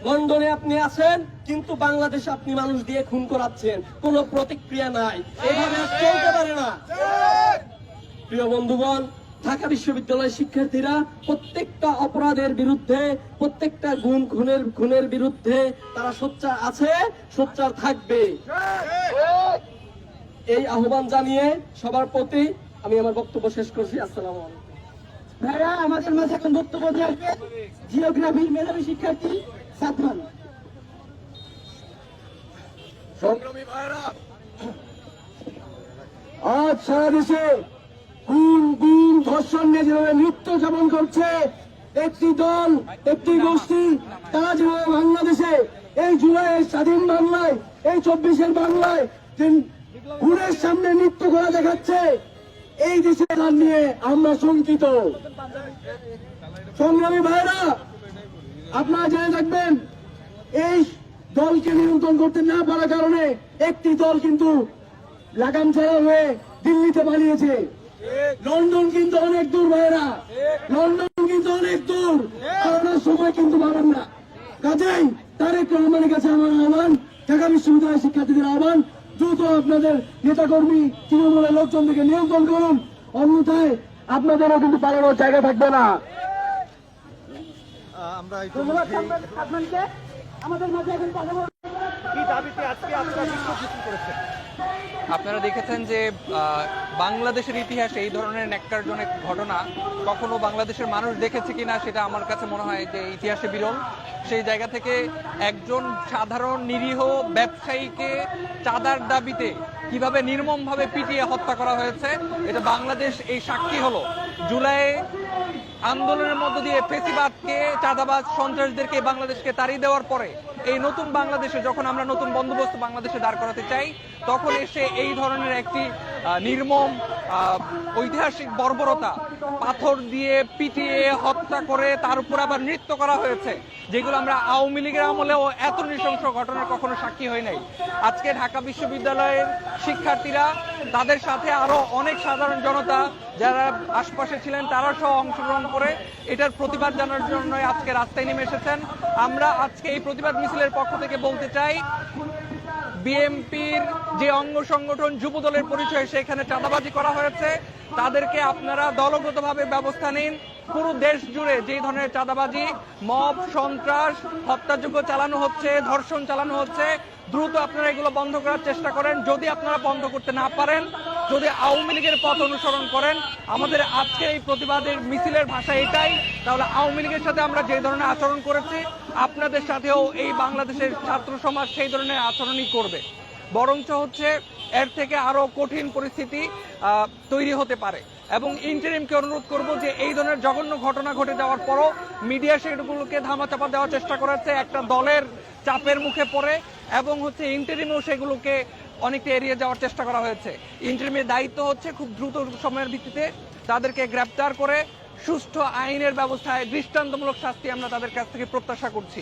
লন্ডনে আপনি আছেন, কিন্তু বাংলাদেশে আপনি মানুষ দিয়ে খুন করাচ্ছেন, কোনো প্রতিক্রিয়া নাই। এভাবে আর চলতে পারে না। প্রিয় বন্ধুগণ, ঢাকা বিশ্ববিদ্যালয়ের শিক্ষার্থীরা প্রত্যেকটা অপরাধের বিরুদ্ধে, প্রত্যেকটা খুনের বিরুদ্ধে তারা সোচ্চার আছে, সোচ্চার থাকবে। এই আহ্বান জানিয়ে সবার প্রতি আমি আমার বক্তব্য শেষ করছি। আসসালামু আলাইকুম। ভাইরা, আমাদের মাঝে এখন বক্তব্য দিয়ে আসবে জিওগ্রাফির মেধাবী শিক্ষার্থী সাদমান। সংগ্রামী ভাইরা, আজ সারা দেশে খুন, গুম, ধর্ষণ নিয়ে যেভাবে নৃত্য যাপন করছে একটি দল, একটি গোষ্ঠী, তারা যেভাবে বাংলাদেশে এই জুলাইয়ের স্বাধীন বাংলায়, এই 24-এর বাংলায় যে খুনের সামনে নৃত্য করা দেখাচ্ছে, এই দেশে তার নিয়ে আমরা শঙ্কিত। সংগ্রামী ভাইরা, আপনারা জেনে থাকবেন, এই দলকে নিয়ন্ত্রণ করতে না পারার কারণে একটি দল কিন্তু লাগাম ছাড়া হয়ে দিল্লিতে পালিয়েছে। লন্ডন কিন্তু অনেক দূর ভাইরা, লন্ডন কিন্তু অনেক দূর, করোনার সময় কিন্তু পাবেন না। কাজেই তারেক রহমানের কাছে আমার আহ্বান, ঢাকা বিশ্ববিদ্যালয়ের শিক্ষার্থীদের আহ্বান, দ্রুত আপনাদের নেতাকর্মী তৃণমূলের লোকজনদেরকে নিয়ন্ত্রণ করুন, অন্যথায় আপনাদেরও কিন্তু পালানোর জায়গা থাকবে না। আমরা ইতিমধ্যে কি দাবিতে আজকে আপনারা বিক্ষোভ মিছিল করেছেন? আপনারা দেখেছেন যে বাংলাদেশের ইতিহাসে এই ধরনের ন্যাক্কারজনক ঘটনা কখনো বাংলাদেশের মানুষ দেখেছে কিনা সেটা আমার কাছে মনে হয় যে ইতিহাসে বিরল। সেই জায়গা থেকে একজন সাধারণ নিরীহ ব্যবসায়ীকে চাঁদার দাবিতে কিভাবে নির্মমভাবে পিটিয়ে হত্যা করা হয়েছে এটা বাংলাদেশ এই সাক্ষী হলো। জুলাই আন্দোলনের মধ্য দিয়ে ফেসিবাদকে, চাঁদাবাজ, সন্ত্রাসীদেরকে বাংলাদেশকে তাড়িয়ে দেওয়ার পরে এই নতুন বাংলাদেশে যখন আমরা নতুন বন্দোবস্ত বাংলাদেশে দাঁড় করাতে চাই, তখন এসে এই ধরনের একটি নির্মম ঐতিহাসিক বর্বরতা, পাথর দিয়ে পিটিয়ে হত্যা করে তার উপর আবার নৃত্য করা হয়েছে, যেগুলো আমরা আওয়ামী লীগের আমলেও এত নৃশংস ঘটনার কখনো সাক্ষী হই নাই। আজকে ঢাকা বিশ্ববিদ্যালয়ের শিক্ষার্থীরা, তাদের সাথে আরো অনেক সাধারণ জনতা যারা আশপাশে ছিলেন তারা সহ অংশগ্রহণ করে এটার প্রতিবাদ জানানোর জন্য আজকে রাস্তায় নেমে এসেছেন। আমরা আজকে এই প্রতিবাদ মিছিলের পক্ষ থেকে বলতে চাই, বিএনপির যে অঙ্গ সংগঠন যুবদলের পরিচয়ে সেখানে চাঁদাবাজি করা হয়েছে, তাদেরকে আপনারা দলগতভাবে ব্যবস্থা নিন। পুরো দেশ জুড়ে যে ধরনের চাঁদাবাজি, মব, সন্ত্রাস, হত্যাযজ্ঞ চালানো হচ্ছে, ধর্ষণ চালানো হচ্ছে, দ্রুত আপনারা এগুলো বন্ধ করার চেষ্টা করেন। যদি আপনারা বন্ধ করতে না পারেন, যদি আওয়ামী লীগের পথ অনুসরণ করেন, আমাদের আজকে এই প্রতিবাদের মিছিলের ভাষা এটাই, তাহলে আওয়ামী লীগের সাথে আমরা যে ধরনের আচরণ করেছি আপনাদের সাথেও এই বাংলাদেশের ছাত্র সমাজ সেই ধরনের আচরণই করবে। বরঞ্চ হচ্ছে এর থেকে আরো কঠিন পরিস্থিতি তৈরি হতে পারে। এবং ইন্টারিমকে অনুরোধ করব যে এই ধরনের জঘন্য ঘটনা ঘটে যাওয়ার পরও মিডিয়া সেগুলোকে ধামাচাপা দেওয়ার চেষ্টা করেছে একটা দলের চাপের মুখে পড়ে, এবং হচ্ছে ইন্টারিমেও সেগুলোকে অনেকটা এড়িয়ে যাওয়ার চেষ্টা করা হয়েছে। ইন্টারিমের দায়িত্ব হচ্ছে খুব দ্রুত সময়ের ভিত্তিতে তাদেরকে গ্রেপ্তার করে সুষ্ঠু আইনের ব্যবস্থায় দৃষ্টান্তমূলক শাস্তি আমরা তাদের কাছ থেকে প্রত্যাশা করছি।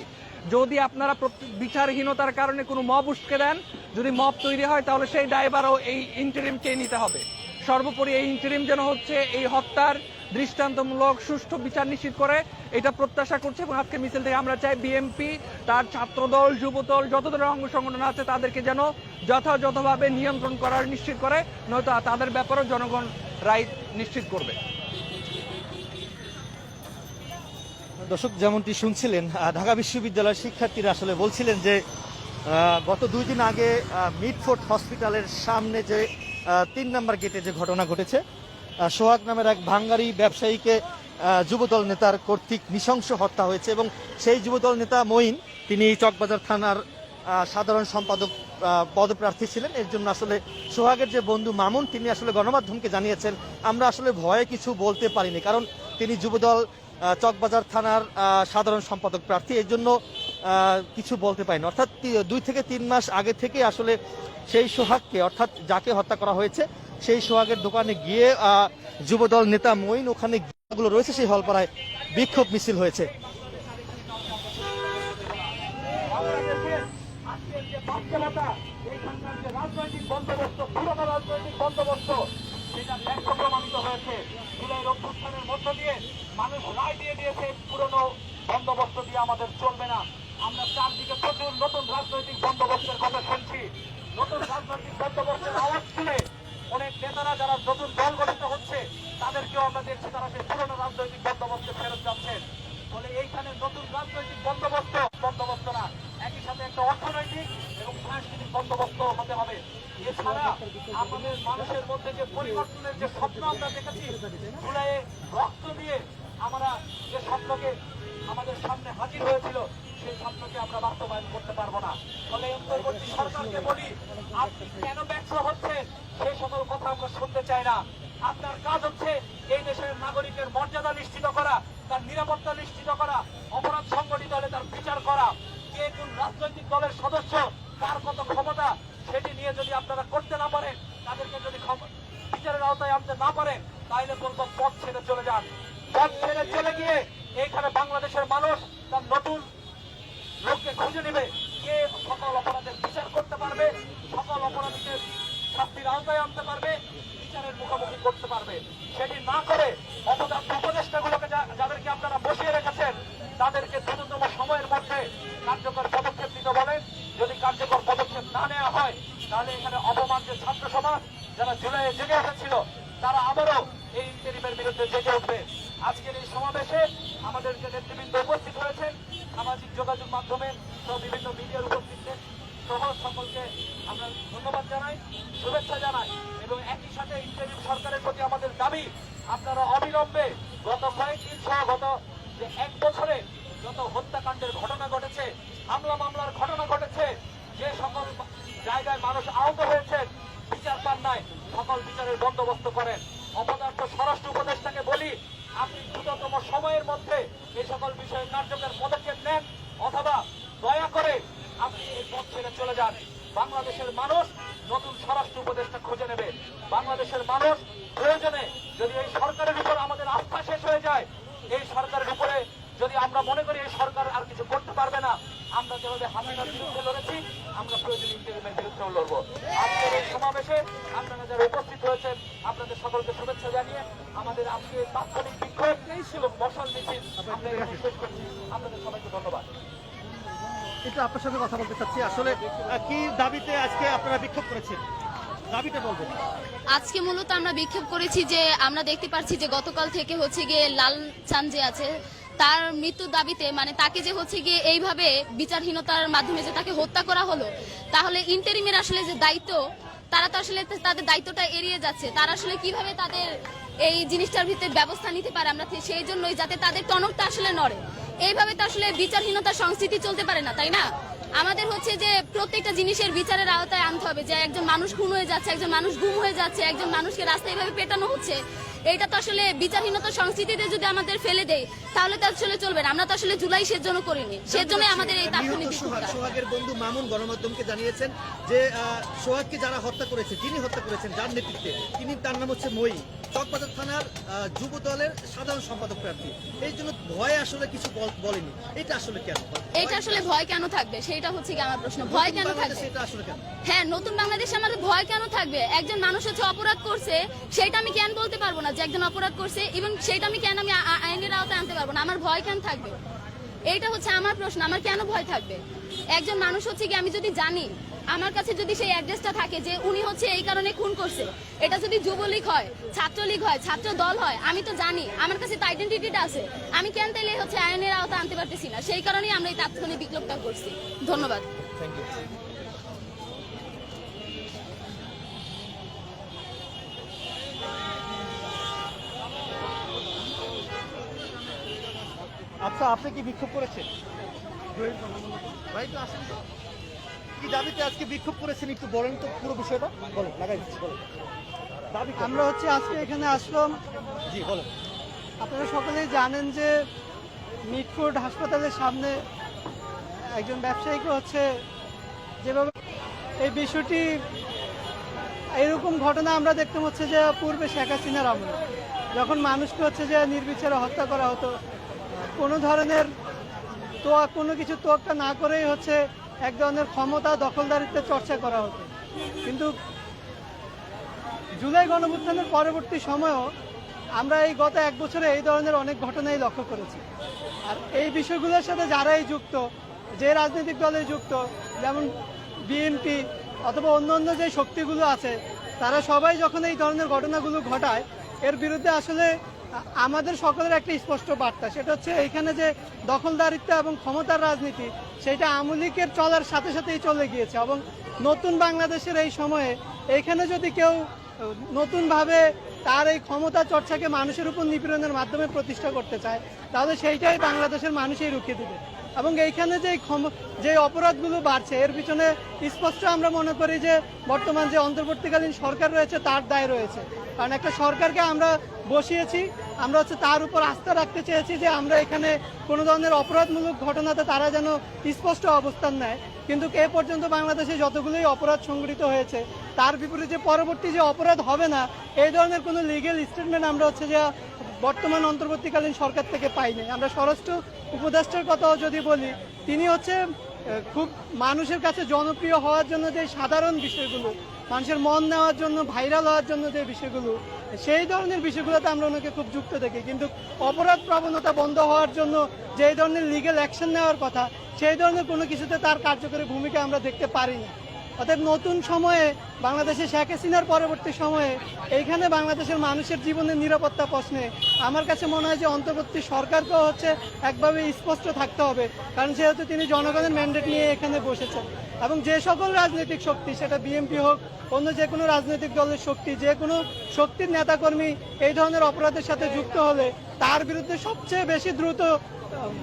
যদি আপনারা বিচারহীনতার কারণে কোনো মব উস্কে দেন, যদি মব তৈরি হয়, তাহলে সেই দায়ভারও এই ইন্টারিমকে নিতে হবে। সর্বোপরি এই ইন্টারিম যেন হচ্ছে এই হত্যার দৃষ্টান্তমূলক সুষ্ঠু বিচার নিশ্চিত করে, এটা প্রত্যাশা করছে। এবং আজকে মিছিল থেকে আমরা চাই বিএনপি, তার ছাত্রদল, যুবদল, যত ধরনের অঙ্গ সংগঠন আছে তাদেরকে যেন যথাযথভাবে নিয়ন্ত্রণ করার নিশ্চিত করে, নয়তো তাদের ব্যাপারেও জনগণ রায় নিশ্চিত করবে। দর্শক, যেমনটি শুনছিলেন, ঢাকা বিশ্ববিদ্যালয়ের শিক্ষার্থীরা আসলে বলছিলেন যে গত 2 দিন আগে মিডফোর্ট হসপিটালের সামনে যে 3 নম্বর গেটে যে ঘটনা ঘটেছে, সোহাগ নামের এক ভাঙ্গারি ব্যবসায়ীকে যুবদল নেতার কর্তৃক নৃশংস হত্যা হয়েছে। এবং সেই যুবদল নেতা মঈন, তিনি চকবাজার থানার সাধারণ সম্পাদক পদপ্রার্থী ছিলেন। এর জন্য আসলে সোহাগের যে বন্ধু মামুন, তিনি আসলে গণমাধ্যমকে জানিয়েছেন, আমরা আসলে ভয়ে কিছু বলতে পারিনি, কারণ তিনি যুবদল চকবাজার থানার সাধারণ সম্পাদক প্রার্থী, এর জন্য কিছু বলতে পারিনি। অর্থাৎ 2 থেকে 3 মাস আগে থেকে আসলে সেই সোহাগকে, অর্থাৎ যাকে হত্যা করা হয়েছে, সেই সোহাগের দোকানে গিয়ে যুবদল নেতা মঈন, ওখানে গুলো রয়েছে সেই হলপাড়ায় বিক্ষোভ মিছিল হয়েছে। রাজনৈতিক বন্দোবস্ত, পুরোনো রাজনৈতিক বন্দোবস্ত, সেটা ব্যর্থ প্রমাণিত হয়েছে। জুলাইয়ের অভ্যুত্থানের মধ্য দিয়ে মানুষ রায় দিয়ে দিয়েছে, পুরনো বন্দোবস্ত দিয়ে আমাদের চলবে না। আমরা চারদিকে প্রচুর নতুন রাজনৈতিক বন্দোবস্তের কথা শুনছি। নতুন রাজনৈতিক বন্দোবস্তের আওয়াজ শুনে অনেক নেতারা যারা নতুন দল গঠিত হচ্ছে তাদেরকেও আমরা দেখছি তারা সেই পুরনো রাজনৈতিক বন্দোবস্তে ফেরত যাচ্ছেন। ফলে এইখানে নতুন রাজনৈতিক বন্দোবস্ত না, একই সাথে একটা অর্থনৈতিক এবং সাংস্কৃতিক বন্দোবস্ত হতে হবে। এছাড়া আমাদের মানুষের মধ্যে যে পরিবর্তনের যে স্বপ্ন আমরা দেখেছি, জুলাইয়ে রক্ত দিয়ে আমরা যে স্বপ্নকে আমাদের সামনে হাজির হয়েছিল, সেই স্বপ্নকে আমরা বাস্তবায়ন করতে পারবো না। ফলে অন্তর্বর্তী সরকারকে বলি, আপনি কেন ব্যর্থ হচ্ছেন সেই সকল কথা আমরা শুনতে চাই না। আপনার কাজ হচ্ছে এই দেশের নাগরিকের মর্যাদা নিশ্চিত করা, তার নিরাপত্তা নিশ্চিত করা, অপরাধ সংগঠিত হলে তার বিচার করা। কে কোন রাজনৈতিক দলের সদস্য, কার কত ক্ষমতা, সেটি নিয়ে যদি আপনারা করতে না পারেন, তাদেরকে যদি বিচারের আওতায় আনতে না পারেন, তাহলে বলবো পথ ছেড়ে চলে যান। পথ ছেড়ে চলে গিয়ে এইখানে বাংলাদেশের মানুষ তার নতুন লোককে খুঁজে নেবে, কে সকল অপরাধের বিচার করতে পারবে, সকল অপরাধীদের শাস্তির আওতায় আনতে পারবে, বিচারের মুখোমুখি করতে পারবে। সেটি না করে অপদার্থ উপদেষ্টাগুলোকে যাদেরকে আপনারা বসিয়ে রেখেছেন, তাদেরকে দ্রুততম সময়ের মধ্যে কার্যকর পদক্ষেপ নিতে বলেন। যদি কার্যকর পদক্ষেপ না নেওয়া হয়, তাহলে এখানে অপমান যে ছাত্র সমাজ যারা জুলাইয়ে জেগে উঠেছিল, তারা আবারও এই ইন্টারিমের বিরুদ্ধে জেগে উঠবে। আজকের এই সমাবেশে আমাদের যে নেতৃবৃন্দ উপস্থিত হয়েছেন, সামাজিক যোগাযোগ মাধ্যমে সহ বিভিন্ন মিডিয়ার উপস্থিত সহ সকলকে আমরা ধন্যবাদ জানাই, শুভেচ্ছা জানাই এবং একই সাথে ইন্টারিম সরকারের প্রতি আমাদের দাবি, আপনারা অবিলম্বে গত কয়েকদিন সহ গত যে 1 বছরে যত হত্যাকাণ্ডের ঘটনা ঘটেছে, হামলা মামলার ঘটনা ঘটেছে, যে সকল জায়গায় মানুষ আহত হয়েছেন, বিচার পান নাই, সকল বিচারের বন্দোবস্ত করেন। অপদার্থ স্বরাষ্ট্র উপদেষ্টাকে বলি, আপনি দ্রুততম সময়ের মধ্যে এই সকল বিষয়ে কার্যকর পদক্ষেপ নেন, অথবা দয়া করে আপনি এই পথ ছেড়ে চলে যান। বাংলাদেশের মানুষ নতুন স্বরাষ্ট্র উপদেষ্টা খুঁজে নেবে। বাংলাদেশের মানুষ প্রয়োজনে যদি এই সরকারের উপর আমাদের আস্থা শেষ হয়ে যায়, এই সরকারের উপরে যদি আমরা মনে করি এই সরকার আর কিছু করতে পারবে না, আমরা যেভাবে হাসিনার বিরুদ্ধে লড়েছি, আমরা প্রয়োজনে ইন্টারিমের বিরুদ্ধেও লড়বো। আজকের এই সমাবেশে আপনারা যারা উপস্থিত হয়েছেন, আপনাদের সকলকে শুভেচ্ছা জানিয়ে আমাদের আজকে তাৎক্ষণিক বিক্ষোভ এবং মশাল মিছিল আমরা এখানে শেষ করছি। আপনাদের সবাইকে ধন্যবাদ। একটু আপনার সঙ্গে কথা বলতে চাচ্ছি, আসলে কি দাবিতে আজকে আপনারা বিক্ষোভ করেছেন, দাবিটা বলবেন। আজকে মূলত আমরা বিক্ষোভ করেছি যে আমরা দেখতে পাচ্ছি যে গতকাল থেকে হচ্ছে গিয়ে লাল চাঁদ যে আছে তার মৃত্যুর দাবিতে, মানে তাকে যে হচ্ছে গিয়ে এইভাবে বিচারহীনতার মাধ্যমে যে তাকে হত্যা করা হলো, তাহলে ইন্টারিমের আসলে যে দায়িত্ব, তারা তো আসলে তাদের দায়িত্বটা এড়িয়ে যাচ্ছে। তারা আসলে কিভাবে তাদের এই জিনিসটার ভিতরে ব্যবস্থা নিতে পারে, আমরা সেই জন্যই যাতে তাদের টনকটা আসলে নড়ে। এইভাবে তো আসলে বিচারহীনতার সংস্কৃতি চলতে পারে না, তাই না? আমাদের হচ্ছে যে প্রত্যেকটা জিনিসের বিচারের আওতায় আনতে হবে। যে একজন মানুষ খুন হয়ে যাচ্ছে, একজন মানুষ গুম হয়ে যাচ্ছে, একজন মানুষকে রাস্তায় এভাবে পেটানো হচ্ছে, এইটা তো আসলে বিচারহীনতার সংস্কৃতিতে যদি আমাদের ফেলে দেয় তাহলে তো আসলে চলবে না। আমরা তো আসলে জুলাই সের জন্য করিনি, সের জন্য আমাদের এই তাৎক্ষণিক বিক্ষোভটা। সোহাগের বন্ধু মামুন গণমাধ্যমকে জানিয়েছেন যে সোহাগকে যারা হত্যা করেছে, যিনি হত্যা করেছেন, যার নেতৃত্বে, তিনি, তার নাম হচ্ছে মই, চকবাজার থানার যুব দলের সাধারণ সম্পাদক প্রার্থী। এই জন্য ভয়ে আসলে কিছু বলেনি। এটা আসলে কেন? এটা আসলে ভয় কেন থাকবে সেটা হচ্ছে কি আমার প্রশ্ন। ভয় কেন থাকবে? এটা আসলে কেন? হ্যাঁ, নতুন বাংলাদেশে আমাদের ভয় কেন থাকবে? একজন মানুষ হচ্ছে অপরাধ করছে, সেটা আমি কেন বলতে পারবো না যে একজন অপরাধ করছে, এবং সেটা আমি কেন আমি আইনের আওতায় আনতে পারবো না? আমার ভয় কেন থাকবে? এইটা হচ্ছে আমার প্রশ্ন। আমার কেন ভয় থাকবে? একজন মানুষ হচ্ছে কি, আমি যদি জানি, আমার কাছে যদি সেই অ্যাড্রেসটা থাকে যে উনি হচ্ছে এই কারণে খুন করছে, এটা যদি যুবলীগ হয়, ছাত্রলীগ হয়, ছাত্র দল হয়, আমি তো জানি, আমার কাছে তো আইডেন্টিটিটা আছে, আমি কেন তাইলে হচ্ছে আইনের আওতায় আনতে পারতেছি না? সেই কারণেই আমরা এই তাৎক্ষণিক বিপ্লবটা করছি। ধন্যবাদ। Thank you. আচ্ছা, আপনি কি বিক্ষোভ করেছেন? ভাই একটু আসেন তো। কি দাবিতে আজকে বিক্ষোভ করেছেন একটু বলেন তো পুরো বিষয়টা, বলেন, লাগাই দিচ্ছি, বলেন। দাবি আমরা হচ্ছে আজকে এখানে আসলাম, জি বলেন। আপনারা সকলেই জানেন যে মিটফোর্ড হাসপাতালের সামনে একজন ব্যবসায়ীকে হচ্ছে যেভাবে এই বিষয়টি, এরকম ঘটনা আমরা দেখতে হচ্ছে যে পূর্বে শেখ হাসিনার আমলে যখন মানুষকে হচ্ছে যে নির্বিচারে হত্যা করা হতো, কোনো ধরনের কোনো কিছু তোয়াক্কা না করেই হচ্ছে এক ধরনের ক্ষমতা দখলদারিত্বের চর্চা করা হতো। কিন্তু জুলাই গণঅভ্যুত্থানের পরবর্তী সময়েও আমরা এই গত 1 বছরে এই ধরনের অনেক ঘটনাই লক্ষ্য করেছি। আর এই বিষয়গুলোর সাথে যারাই যুক্ত, যে রাজনৈতিক দলে যুক্ত, যেমন বিএনপি অথবা অন্য যে শক্তিগুলো আছে, তারা সবাই যখন এই ধরনের ঘটনাগুলো ঘটায়, এর বিরুদ্ধে আসলে আমাদের সকলের একটা স্পষ্ট বার্তা, সেটা হচ্ছে এইখানে যে দখলদারিত্ব এবং ক্ষমতার রাজনীতি, সেটা আওয়ামী লীগের চলার সাথে সাথেই চলে গিয়েছে। এবং নতুন বাংলাদেশের এই সময়ে এইখানে যদি কেউ নতুনভাবে তার এই ক্ষমতা চর্চাকে মানুষের উপর নিপীড়নের মাধ্যমে প্রতিষ্ঠা করতে চায়, তাহলে সেইটাই বাংলাদেশের মানুষই রুখে দেবে। এবং এইখানে যে অপরাধগুলো বাড়ছে, এর পিছনে স্পষ্ট আমরা মনে করি যে বর্তমান যে অন্তর্বর্তীকালীন সরকার রয়েছে তার দায় রয়েছে। কারণ একটা সরকারকে আমরা বসিয়েছি, আমরা হচ্ছে তার উপর আস্থা রাখতে চেয়েছি যে আমরা এখানে কোনো ধরনের অপরাধমূলক ঘটনাতে তারা যেন স্পষ্ট অবস্থান নেয়। কিন্তু এ পর্যন্ত বাংলাদেশে যতগুলোই অপরাধ সংঘটিত হয়েছে, তার বিপরীতে পরবর্তী যে অপরাধ হবে না, এই ধরনের কোনো লিগ্যাল স্টেটমেন্ট আমরা হচ্ছে যে বর্তমান অন্তর্বর্তীকালীন সরকার থেকে পাইনি। আমরা স্বরাষ্ট্র উপদেষ্টার কথাও যদি বলি, তিনি হচ্ছে খুব মানুষের কাছে জনপ্রিয় হওয়ার জন্য যে সাধারণ বিষয়গুলো, মানুষের মন নেওয়ার জন্য, ভাইরাল হওয়ার জন্য যে বিষয়গুলো, সেই ধরনের বিষয়গুলোতে আমরা ওনাকে খুব যুক্ত দেখি। কিন্তু অপরাধ প্রবণতা বন্ধ হওয়ার জন্য যে ধরনের লিগ্যাল অ্যাকশন নেওয়ার কথা, সেই ধরনের কোনো কিছুতে তার কার্যকরী ভূমিকা আমরা দেখতে পারি না। অতএব নতুন সময়ে বাংলাদেশে শেখ হাসিনার পরবর্তী সময়ে এইখানে বাংলাদেশের মানুষের জীবনের নিরাপত্তা প্রশ্নে আমার কাছে মনে হয় যে অন্তর্বর্তী সরকারকেও হচ্ছে একভাবে স্পষ্ট থাকতে হবে, কারণ যেহেতু তিনি জনগণের ম্যান্ডেট নিয়ে এখানে বসেছেন এবং যে সকল রাজনৈতিক শক্তি, সেটা বিএনপি হোক, অন্য যে কোনো রাজনৈতিক দলের শক্তি, যে কোনো শক্তির নেতাকর্মী এই ধরনের অপরাধের সাথে যুক্ত হলে তার বিরুদ্ধে সবচেয়ে বেশি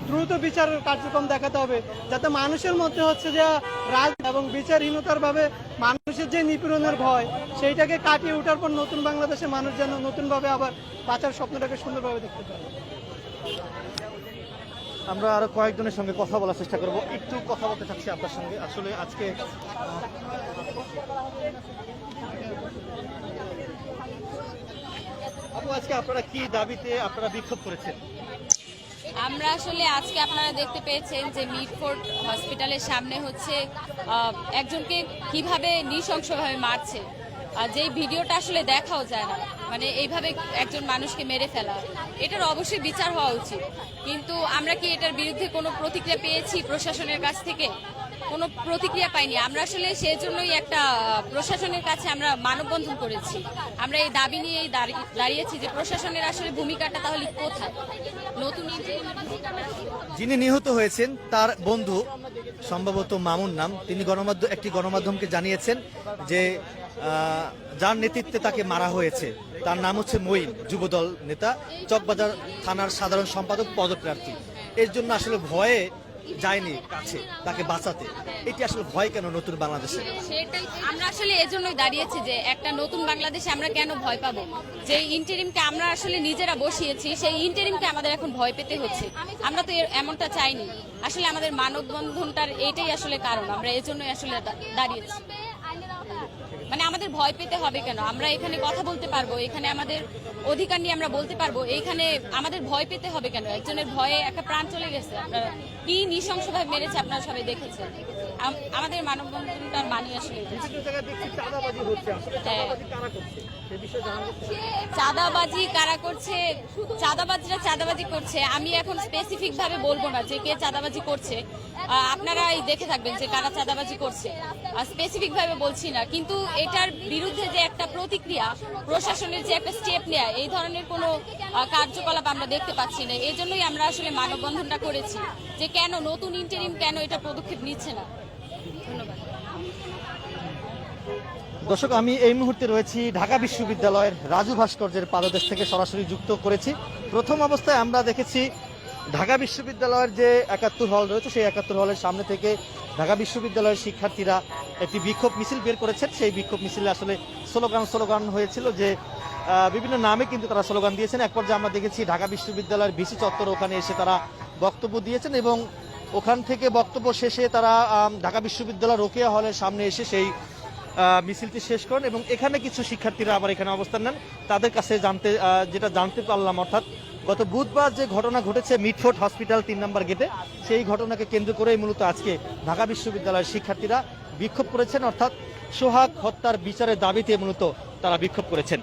দ্রুত বিচার কার্যক্রম দেখাতে হবে, যাতে মানুষের মধ্যে হচ্ছে যে রাজ এবং বিচারহীনতার ভাবে মানুষের যে নিপীড়নের ভয়, সেইটাকে কাটিয়ে ওঠার পর নতুন বাংলাদেশে মানুষ যেন নতুনভাবে আবার বাঁচার স্বপ্নটাকে সুন্দরভাবে দেখতে পারে। আমরা আরো কয়েকজনের সঙ্গে কথা বলার চেষ্টা করব, একটু কথা বলতে চাচ্ছি আপনার সঙ্গে। আসলে আজকে আপু, আজকে আপনারা কি দাবিতে আপনারা বিক্ষোভ করেছেন? আমরা আসলে আজকে আপনারা দেখতে পেয়েছেন যে মিটফোর্ড হসপিটালের সামনে হচ্ছে একজনকে কিভাবে নৃশংসভাবে মারছে, আর যেই ভিডিওটা আসলে দেখাও যায় না, মানে এইভাবে একজন মানুষকে মেরে ফেলা, এটার অবশ্যই বিচার হওয়া উচিত। কিন্তু আমরা কি এটার বিরুদ্ধে কোনো প্রতিক্রিয়া পেয়েছি প্রশাসনের কাছ থেকে? কোনো প্রতিক্রিয়া পাইনি। আমরা আসলে সেজন্যই একটা প্রশাসনের কাছে আমরা মানববন্ধন করেছি। আমরা এই দাবি নিয়েই দাঁড়িয়েছি যে প্রশাসনের আসলে ভূমিকাটা তাহলে কোথায়? নতুন যিনি নিহত হয়েছেন তার বন্ধু, সম্ভবত মামুন নাম, তিনি একটি গণমাধ্যমকে জানিয়েছেন যে যার নেতৃত্বে তাকে মারা হয়েছে তার নাম হচ্ছে মঈন, যুবদল নেতা, চকবাজার থানার সাধারণ সম্পাদক পদপ্রার্থী। এর জন্য আসলে ভয়ে যায়নি কাছে তাকে বাঁচাতে। এটি আসলে ভয় কেন নতুন বাংলাদেশে? সেটাই আমরা আসলে এজন্যই দাঁড়িয়েছি যে একটা নতুন বাংলাদেশে আমরা কেন ভয় পাবো? যে ইন্টারিমকে আমরা আসলে নিজেরা বসিয়েছি, সেই ইন্টারিমকে আমাদের এখন ভয় পেতে হচ্ছে। আমরা তো এমনটা চাইনি। আসলে আমাদের মানববন্ধনটার এটাই আসলে কারণ, আমরা এজন্যই আসলে দাঁড়িয়েছি। মানে আমাদের ভয় পেতে হবে কেন? আমরা এখানে কথা বলতে পারবো, এখানে আমাদের অধিকার নিয়ে আমরা বলতে পারবো, এইখানে আমাদের ভয় পেতে হবে কেন? একজনের ভয়ে একটা প্রাণ চলে গেছে, আপনারা কি নৃশংসভাবে মেরেছে আপনারা সবাই দেখেছেন। আমাদের মানববন্ধনটার মানি আসলে চাঁদাবাজি কারা করছে, চাঁদাবাজিরা চাঁদাবাজি করছে। আমি এখন স্পেসিফিক ভাবে বলবো না যে কে চাঁদাবাজি করছে, আপনারাই দেখে থাকবেন যে কারা চাঁদাবাজি করছে, স্পেসিফিক ভাবে বলছি না। কিন্তু এটার বিরুদ্ধে যে একটা প্রতিক্রিয়া, প্রশাসনের যে একটা স্টেপ নেয়া, এই ধরনের কোনো কার্যকলাপ আমরা দেখতে পাচ্ছি না। এই জন্যই আমরা আসলে মানববন্ধনটা করেছি যে কেন নতুন ইন্টারিম কেন এটা পদক্ষেপ নিচ্ছে না। ধন্যবাদ। দর্শক, আমি এই মুহূর্তে রয়েছি ঢাকা বিশ্ববিদ্যালয়ের রাজু ভাস্কর্যের পাদদেশ থেকে সরাসরি যুক্ত করেছি। প্রথম অবস্থায় আমরা দেখেছি ঢাকা বিশ্ববিদ্যালয়ের যে ৭১ হল রয়েছে, সেই ৭১ হলের সামনে থেকে ঢাকা বিশ্ববিদ্যালয়ের শিক্ষার্থীরা একটি বিক্ষোভ মিছিল বের করেছেন। সেই বিক্ষোভ মিছিলে আসলে স্লোগান হয়েছিল যে বিভিন্ন নামে কিন্তু তারা স্লোগান দিয়েছেন। এক পর্যায়ে আমরা দেখেছি ঢাকা বিশ্ববিদ্যালয়ের ভিসি চত্বর, ওখানে এসে তারা বক্তব্য দিয়েছেন এবং ওখান থেকে বক্তব্য শেষে তারা ঢাকা বিশ্ববিদ্যালয় রোকেয়া হলের সামনে এসে সেই মিছিলটি শেষ করেন এবং এখানে কিছু শিক্ষার্থীরা আবার এখানে অবস্থান নেন। তাদের কাছে যেটা জানতে পারলাম, অর্থাৎ গত বুধবার যে ঘটনা ঘটেছে মিটফোর্ড হসপিটাল ৩ নম্বর গেটে, সেই ঘটনাকে কেন্দ্র করেই মূলত আজকে ঢাকা বিশ্ববিদ্যালয়ের শিক্ষার্থীরা বিক্ষোভ করেছেন, অর্থাৎ সোহাগ হত্যার বিচারের দাবিতে মূলত তারা বিক্ষোভ করেছেন।